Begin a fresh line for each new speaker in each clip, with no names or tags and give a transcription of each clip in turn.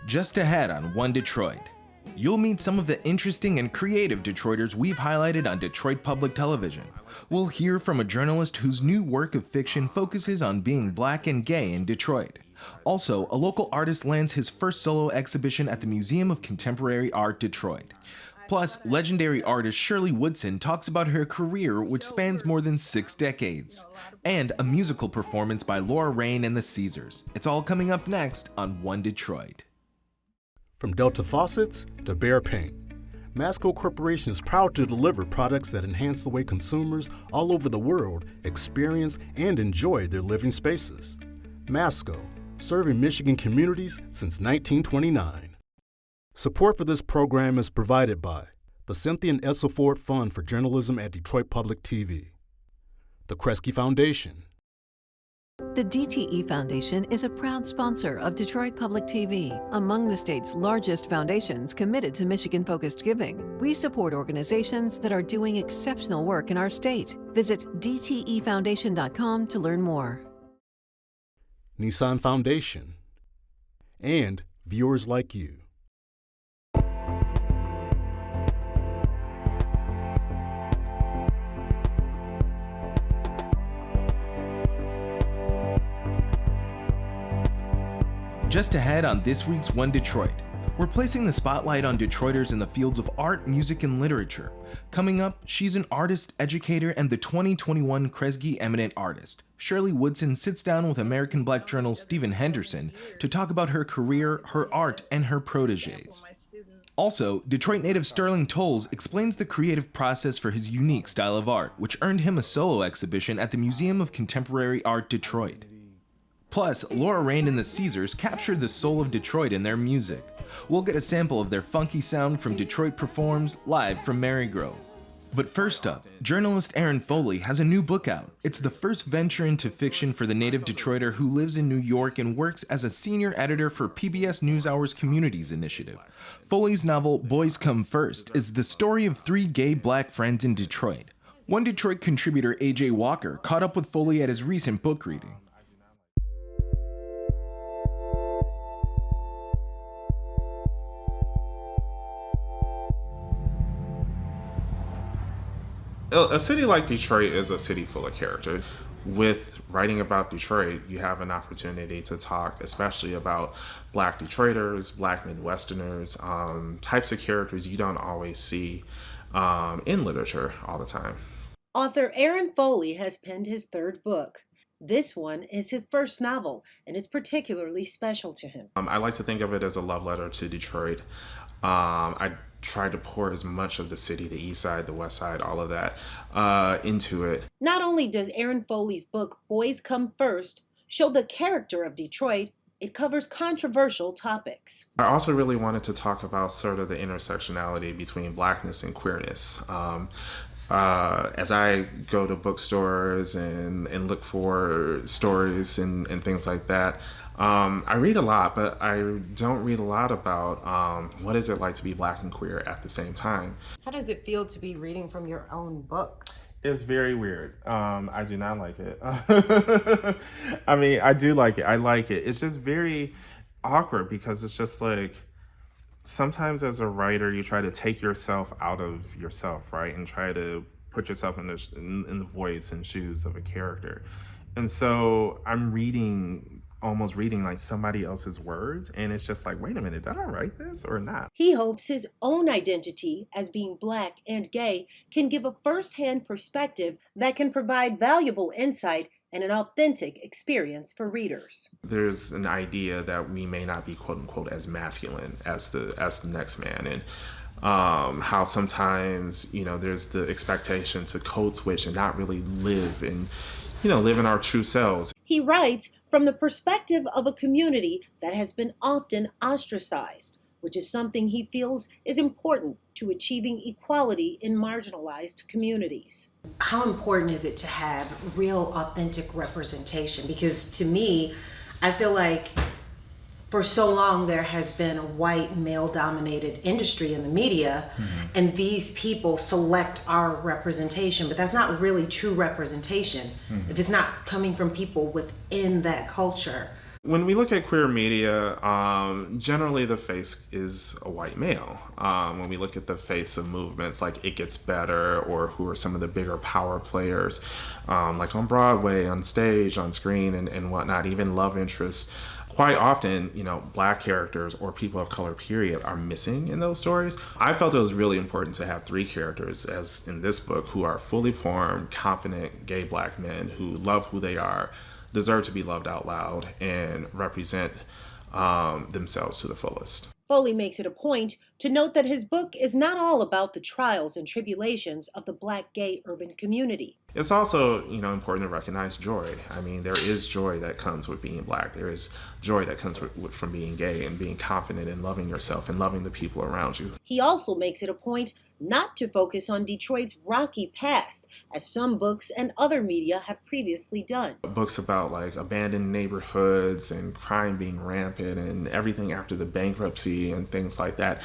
Just ahead on One Detroit, you'll meet some of the interesting and creative Detroiters we've highlighted on Detroit Public Television. We'll hear from a journalist whose new work of fiction focuses on being black and gay in Detroit. Also, a local artist lands his first solo exhibition at the Museum of Contemporary Art, Detroit. Plus, legendary artist Shirley Woodson talks about her career, which spans more than 6 decades. And a musical performance by Laura Rain and the Caesars. It's all coming up next on One Detroit.
From Delta Faucets to Behr Paint, Masco Corporation is proud to deliver products that enhance the way consumers all over the world experience and enjoy their living spaces. Masco, serving Michigan communities since 1929. Support for this program is provided by the Cynthia and Edsel Ford Fund for Journalism at Detroit Public TV, the Kresge Foundation.
The DTE Foundation is a proud sponsor of Detroit Public TV, among the state's largest foundations committed to Michigan-focused giving. We support organizations that are doing exceptional work in our state. Visit dtefoundation.com to learn more.
Nissan Foundation, and viewers like you.
Just ahead on this week's One Detroit, we're placing the spotlight on Detroiters in the fields of art, music, and literature. Coming up, she's an artist, educator, and the 2021 Kresge Eminent Artist. Shirley Woodson sits down with American Black Journal's Stephen Henderson to talk about her career, her art, and her proteges. Also, Detroit native Sterling Toles explains the creative process for his unique style of art, which earned him a solo exhibition at the Museum of Contemporary Art, Detroit. Plus, Laura Rain and the Caesars captured the soul of Detroit in their music. We'll get a sample of their funky sound from Detroit Performs, live from Marygrove. But first up, journalist Aaron Foley has a new book out. It's the first venture into fiction for the native Detroiter who lives in New York and works as a senior editor for PBS NewsHour's Communities Initiative. Foley's novel, Boys Come First, is the story of 3 gay black friends in Detroit. One Detroit contributor, AJ Walker, caught up with Foley at his recent book reading.
A city like Detroit is a city full of characters. With writing about Detroit, you have an opportunity to talk especially about Black Detroiters, Black Midwesterners, types of characters you don't always see in literature all the time.
Author Aaron Foley has penned his 3rd book. This one is his first novel, and it's particularly special to him.
I like to think of it as a love letter to Detroit. I tried to pour as much of the city, the east side, the west side, all of that, into it.
Not only does Aaron Foley's book, Boys Come First, show the character of Detroit, it covers controversial topics.
I also really wanted to talk about sort of the intersectionality between Blackness and queerness. As I go to bookstores and look for stories and things like that, I read a lot, but I don't read a lot about what is it like to be Black and queer at the same time.
How does it feel to be reading from your own book?
It's very weird. I do not like it. I mean, I do like it. I like it. It's just very awkward because it's just like, sometimes as a writer, you try to take yourself out of yourself, right? And try to put yourself in the voice and shoes of a character. And so I'm almost reading like somebody else's words, and it's just like, wait a minute, did I write this or not?
He hopes his own identity as being Black and gay can give a first-hand perspective that can provide valuable insight and an authentic experience for readers.
There's an idea that we may not be quote unquote as masculine as the next man, and how sometimes, there's the expectation to code switch and not really live in our true selves.
He writes from the perspective of a community that has been often ostracized, which is something he feels is important to achieving equality in marginalized communities.
How important is it to have real, authentic representation? Because to me, I feel like for so long there has been a white male-dominated industry in the media, and these people select our representation, but that's not really true representation if it's not coming from people within that culture.
When we look at queer media, generally the face is a white male. When we look at the face of movements like It Gets Better, or who are some of the bigger power players, like on Broadway, on stage, on screen, and whatnot, even love interests, quite often, Black characters or people of color, period, are missing in those stories. I felt it was really important to have three characters, as in this book, who are fully formed, confident, gay Black men who love who they are, deserve to be loved out loud, and represent themselves to the fullest.
Foley makes it a point to note that his book is not all about the trials and tribulations of the Black gay urban community.
It's also, important to recognize joy. I mean, there is joy that comes with being Black. There is joy that comes from being gay and being confident and loving yourself and loving the people around you.
He also makes it a point not to focus on Detroit's rocky past, as some books and other media have previously done.
Books about like abandoned neighborhoods and crime being rampant and everything after the bankruptcy and things like that.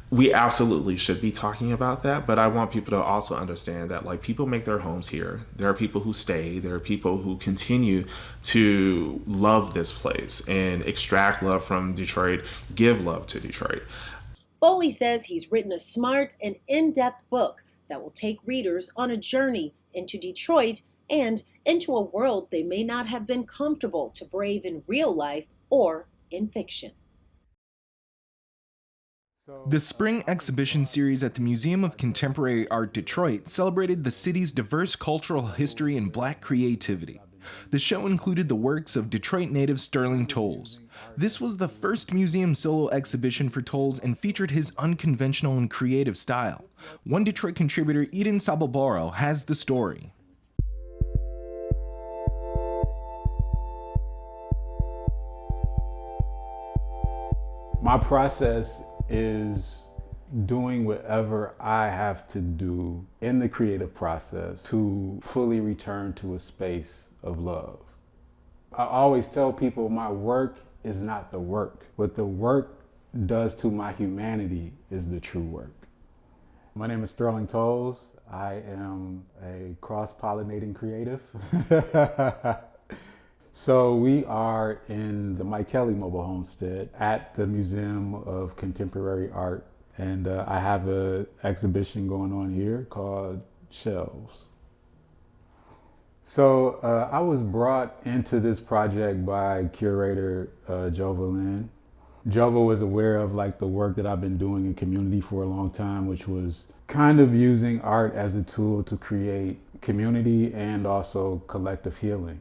We absolutely should be talking about that, but I want people to also understand that like people make their homes here. There are people who stay. There are people who continue to love this place and extract love from Detroit, give love to Detroit.
Foley says he's written a smart and in-depth book that will take readers on a journey into Detroit and into a world they may not have been comfortable to brave in real life or in fiction.
The spring exhibition series at the Museum of Contemporary Art Detroit celebrated the city's diverse cultural history and Black creativity. The show included the works of Detroit native Sterling Toles. This was the first museum solo exhibition for Toles and featured his unconventional and creative style. One Detroit contributor, Eden Sabolboro, has the story.
My process is doing whatever I have to do in the creative process to fully return to a space of love. I always tell people my work is not the work. What the work does to my humanity is the true work. My name is Sterling Toles. I am a cross-pollinating creative. So we are in the Mike Kelly Mobile Homestead at the Museum of Contemporary Art. And I have an exhibition going on here called Shelves. So I was brought into this project by curator Jova Lynn. Jova was aware of like the work that I've been doing in community for a long time, which was kind of using art as a tool to create community and also collective healing.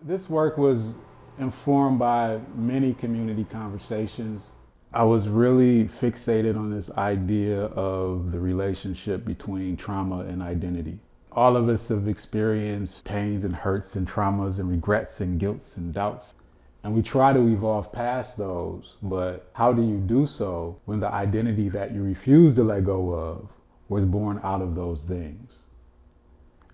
This work was informed by many community conversations. I was really fixated on this idea of the relationship between trauma and identity. All of us have experienced pains and hurts and traumas and regrets and guilts and doubts. And we try to evolve past those, but how do you do so when the identity that you refuse to let go of was born out of those things?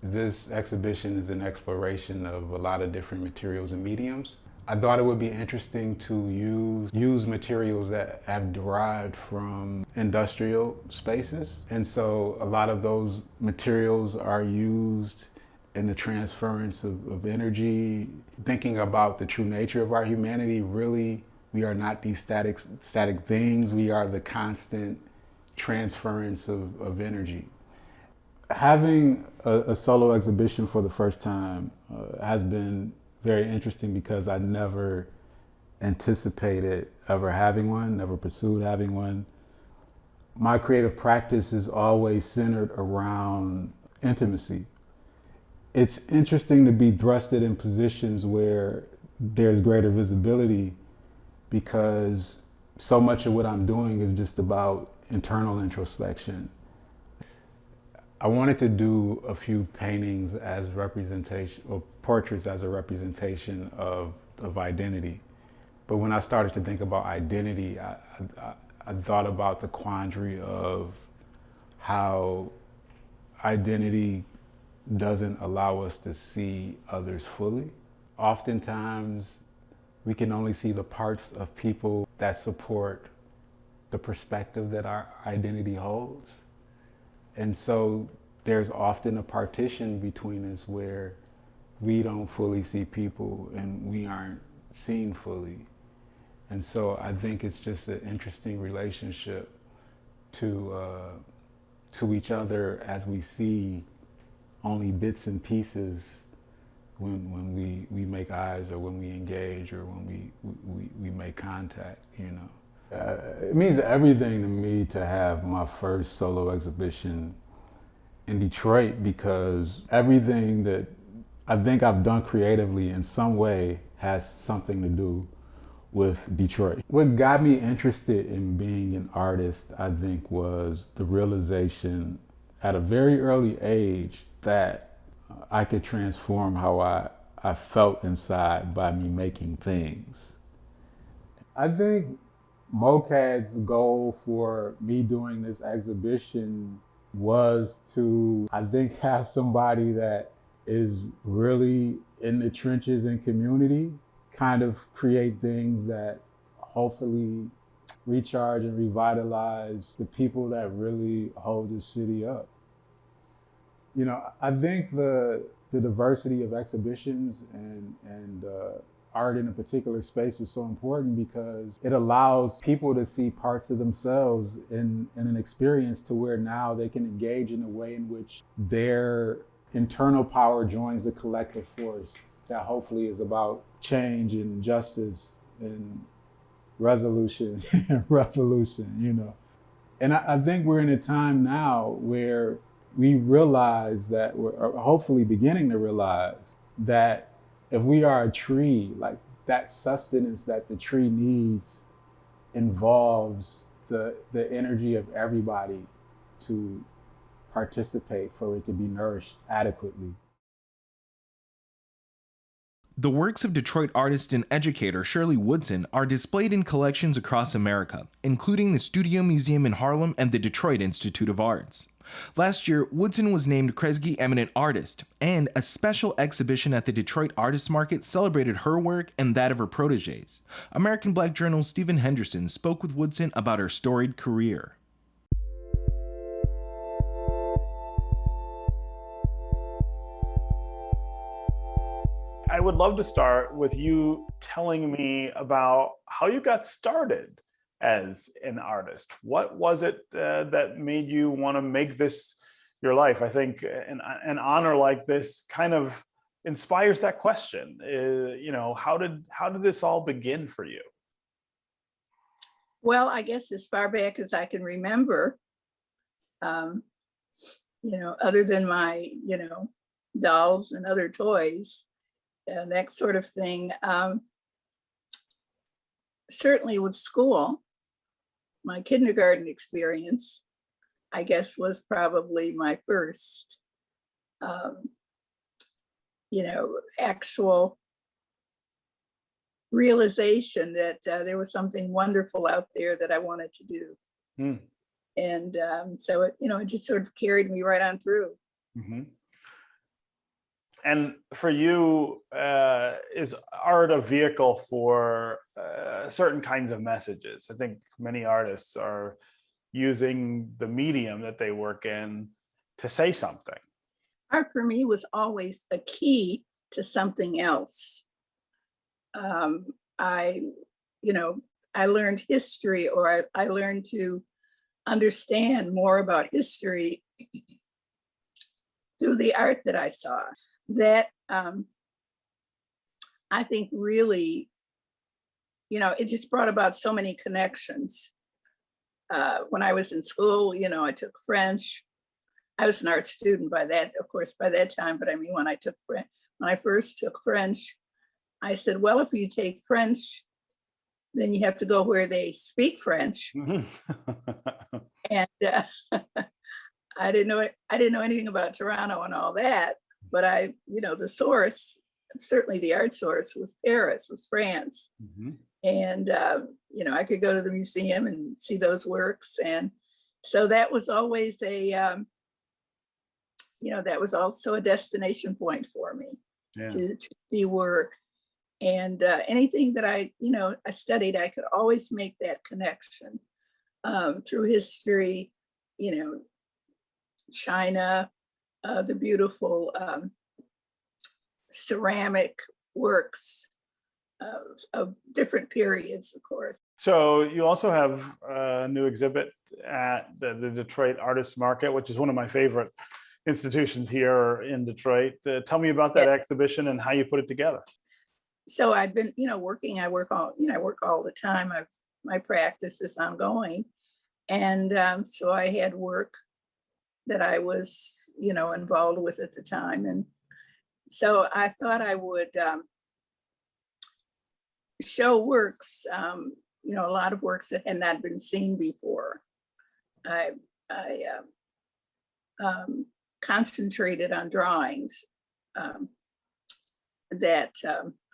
This exhibition is an exploration of a lot of different materials and mediums. I thought it would be interesting to use materials that have derived from industrial spaces. And so a lot of those materials are used in the transference of energy. Thinking about the true nature of our humanity, really, we are not these static things. We are the constant transference of energy. Having a solo exhibition for the first time has been very interesting because I never anticipated ever having one, never pursued having one. My creative practice is always centered around intimacy. It's interesting to be thrusted in positions where there's greater visibility because so much of what I'm doing is just about internal introspection. I wanted to do a few paintings as representation, or portraits as a representation of identity. But when I started to think about identity, I thought about the quandary of how identity doesn't allow us to see others fully. Oftentimes, we can only see the parts of people that support the perspective that our identity holds. And so there's often a partition between us where we don't fully see people and we aren't seen fully. And so I think it's just an interesting relationship to each other as we see only bits and pieces when we make eyes, or when we engage, or when we make contact, you know. It means everything to me to have my first solo exhibition in Detroit, because everything that I think I've done creatively in some way has something to do with Detroit. What got me interested in being an artist, I think, was the realization at a very early age that I could transform how I felt inside by me making things. I think MoCAD's goal for me doing this exhibition was to, I think, have somebody that is really in the trenches and community kind of create things that hopefully recharge and revitalize the people that really hold this city up. You know, I think the diversity of exhibitions and art in a particular space is so important, because it allows people to see parts of themselves in an experience to where now they can engage in a way in which their internal power joins the collective force that hopefully is about change and justice and resolution and revolution, you know. And I think we're in a time now where we realize that we're hopefully beginning to realize that if we are a tree, like that sustenance that the tree needs involves the energy of everybody to participate for it to be nourished adequately.
The works of Detroit artist and educator Shirley Woodson are displayed in collections across America, including the Studio Museum in Harlem and the Detroit Institute of Arts. Last year, Woodson was named Kresge Eminent Artist, and a special exhibition at the Detroit Artists Market celebrated her work and that of her protégés. American Black Journal's Stephen Henderson spoke with Woodson about her storied career.
I would love to start with you telling me about how you got started as an artist. What was it that made you want to make this your life? I think an honor like this kind of inspires that question. You know, how did this all begin for you?
Well, I guess as far back as I can remember, you know, other than my, you know, dolls and other toys, and that sort of thing. Certainly with school, my kindergarten experience, I guess, was probably my first, you know, actual realization that there was something wonderful out there that I wanted to do. Mm. And so it, you know, it just sort of carried me right on through. Mm-hmm.
And for you, is art a vehicle for certain kinds of messages? I think many artists are using the medium that they work in to say something.
Art for me was always a key to something else. You know, I learned history, or I learned to understand more about history through the art that I saw. That I think really, you know, it just brought about so many connections. When I was in school, you know, I took French. I was an art student by that, of course, by that time. But I mean, when I first took French, I said, well, if you take French, then you have to go where they speak French. Mm-hmm. And I didn't know anything about Toronto and all that. But you know, the source, certainly the art source, was Paris, was France. Mm-hmm. And, you know, I could go to the museum and see those works. And so that was always you know, that was also a destination point for me. Yeah. to see work. And anything that I studied, I could always make that connection through history, you know, China, the beautiful ceramic works of different periods, of course.
So you also have a new exhibit at the Detroit Artists Market, which is one of my favorite institutions here in Detroit. Tell me about that exhibition and how you put it together.
So I've been, working. I work all the time. My practice is ongoing, and so I had work that I was, involved with at the time, and so I thought I would show works, a lot of works that had not been seen before. I concentrated on drawings that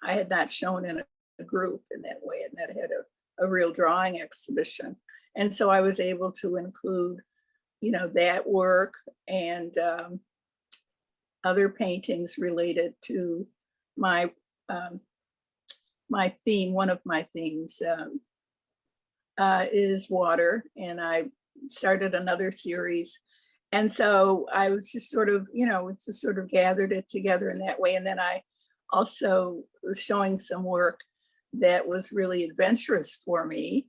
I had not shown in a group in that way, and that had a real drawing exhibition. And so I was able to include, that work and other paintings related to my my theme. One of my themes is water, and I started another series. And so I was just sort of, just sort of gathered it together in that way. And then I also was showing some work that was really adventurous for me.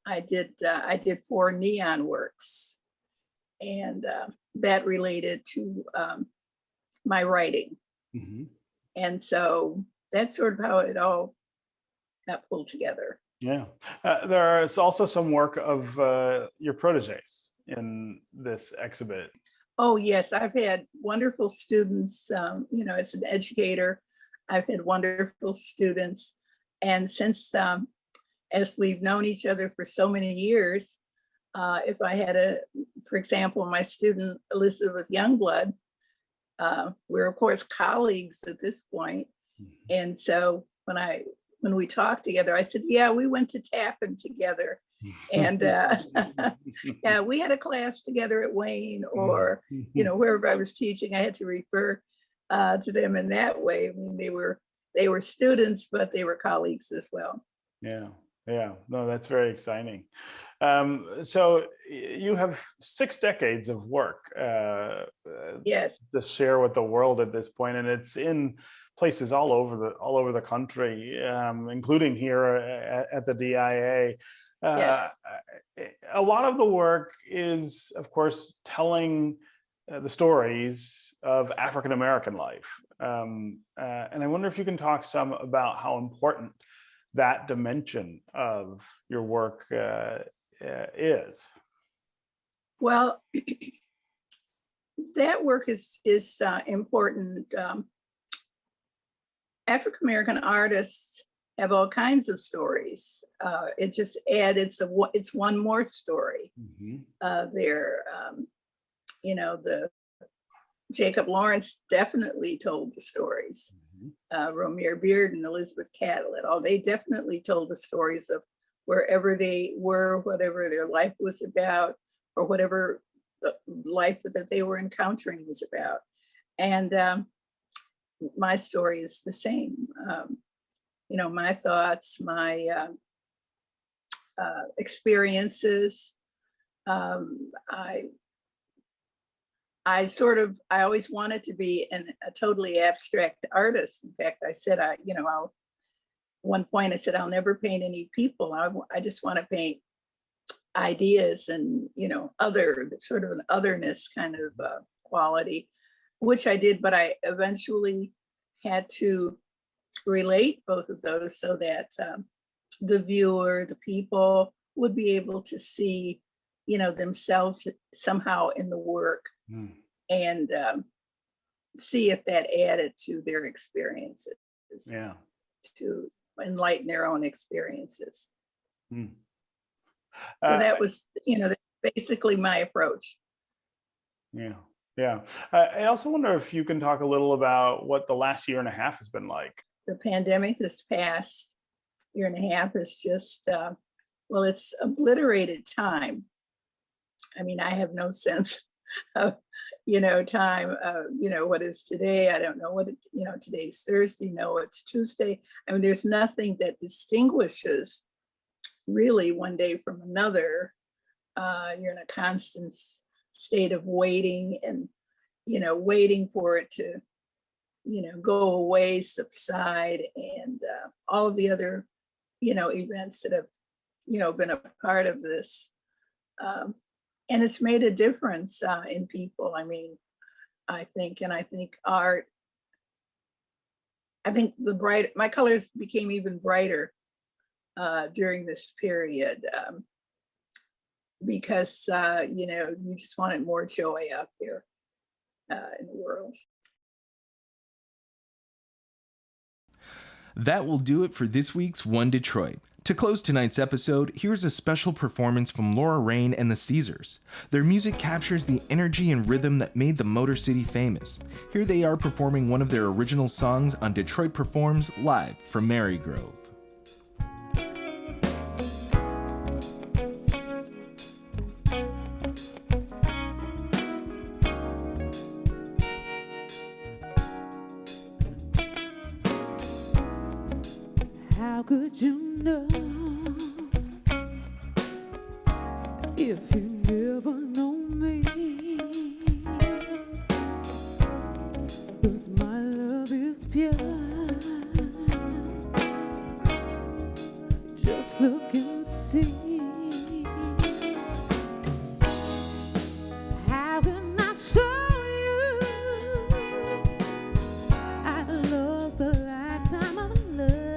I did 4 neon works, and that related to my writing. Mm-hmm. And so that's sort of how it all got pulled together.
Yeah. There's also some work of your proteges in this exhibit.
Oh, yes. I've had wonderful students, as an educator, I've had wonderful students. And since, as we've known each other for so many years, if I had for example, my student, Elizabeth Youngblood, we're of course colleagues at this point. And so when we talked together, I said, yeah, we went to Tappan together. And yeah, we had a class together at Wayne, or, wherever I was teaching. I had to refer to them in that way. I mean, they were students, but they were colleagues as well.
Yeah. Yeah, no, that's very exciting. So you have 6 decades of work
yes,
to share with the world at this point, and it's in places all over the country, including here at the DIA.
yes.
A lot of the work is, of course, telling the stories of African American life, and I wonder if you can talk some about how important that dimension of your work is.
Well, that work is important. African American artists have all kinds of stories. It just added it's one more story. Mm-hmm. The Jacob Lawrence definitely told the stories. Romare Beard and Elizabeth Catlett, they definitely told the stories of wherever they were, whatever their life was about, or whatever the life that they were encountering was about. And my story is the same. My thoughts, my experiences. I always wanted to be a totally abstract artist. In fact, I said, one point I said, I'll never paint any people. I just want to paint ideas and, other, sort of an otherness kind of quality, which I did, but I eventually had to relate both of those so that the viewer, the people would be able to see, themselves somehow in the work. And see if that added to their experiences.
Yeah.
To enlighten their own experiences. So that was, basically my approach.
Yeah. Yeah. I also wonder if you can talk a little about what the last year and a half has been like.
The pandemic this past year and a half is just, it's obliterated time. I mean, I have no sense of, time, what is today? I don't know what, today's Thursday. No, it's Tuesday. I mean, there's nothing that distinguishes really one day from another. You're in a constant state of waiting and, waiting for it to, go away, subside. And all of the other, events that have, been a part of this. And it's made a difference in people. I mean, I think art, my colors became even brighter during this period because, you just wanted more joy out there in the world.
That will do it for this week's One Detroit. To close tonight's episode, here's a special performance from Laura Rain and the Caesars. Their music captures the energy and rhythm that made the Motor City famous. Here they are performing one of their original songs on Detroit Performs live from Marygrove.
How could you know if you never know me? 'Cause my love is pure. Just look and see. How can I show you I've lost a lifetime of love?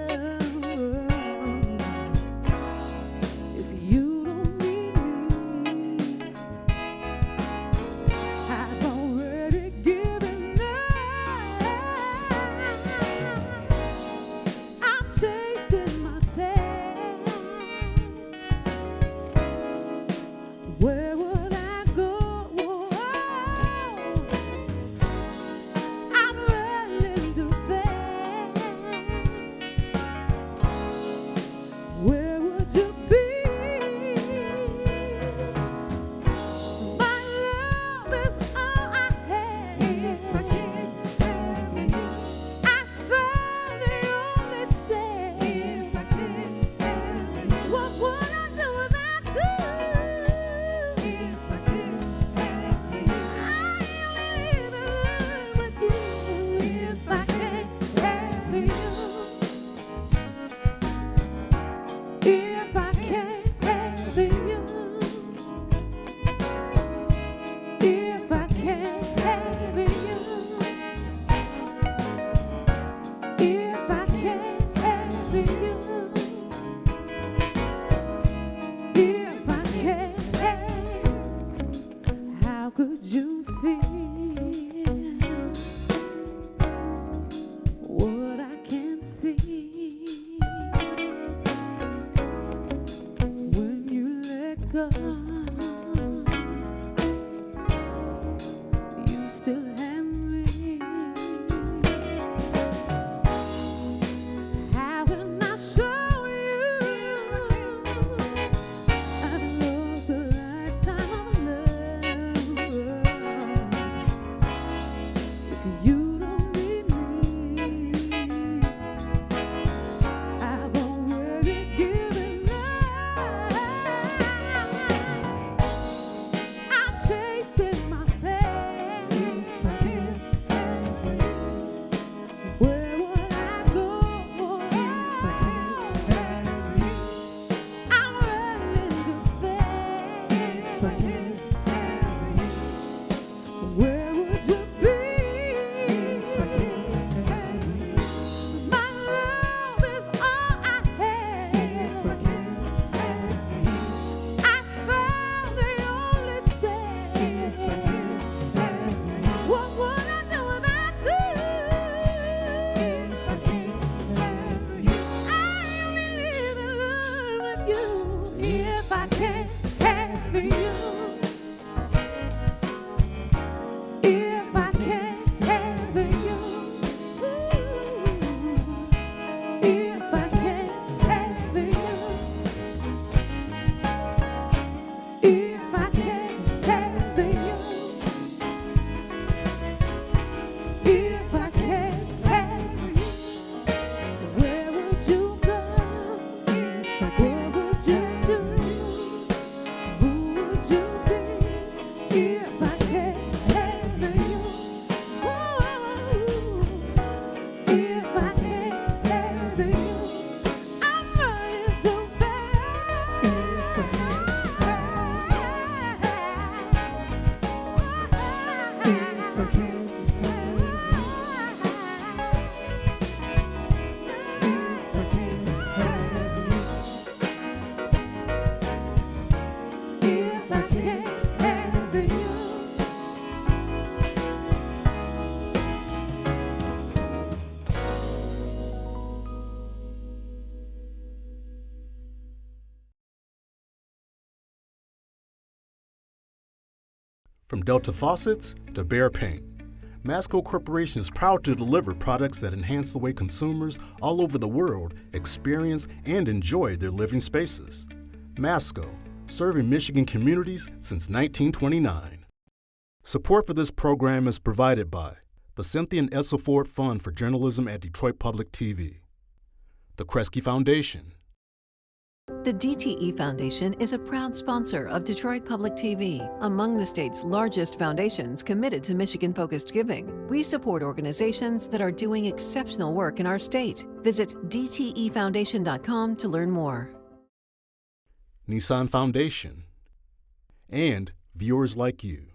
From Delta faucets to Behr paint, Masco Corporation is proud to deliver products that enhance the way consumers all over the world experience and enjoy their living spaces. Masco, serving Michigan communities since 1929. Support for this program is provided by the Cynthia and Edsel Ford Fund for Journalism at Detroit Public TV, the Kresge Foundation.
The DTE Foundation is a proud sponsor of Detroit Public TV, among the state's largest foundations committed to Michigan-focused giving. We support organizations that are doing exceptional work in our state. Visit dtefoundation.com to learn more.
Nissan Foundation, and viewers like you.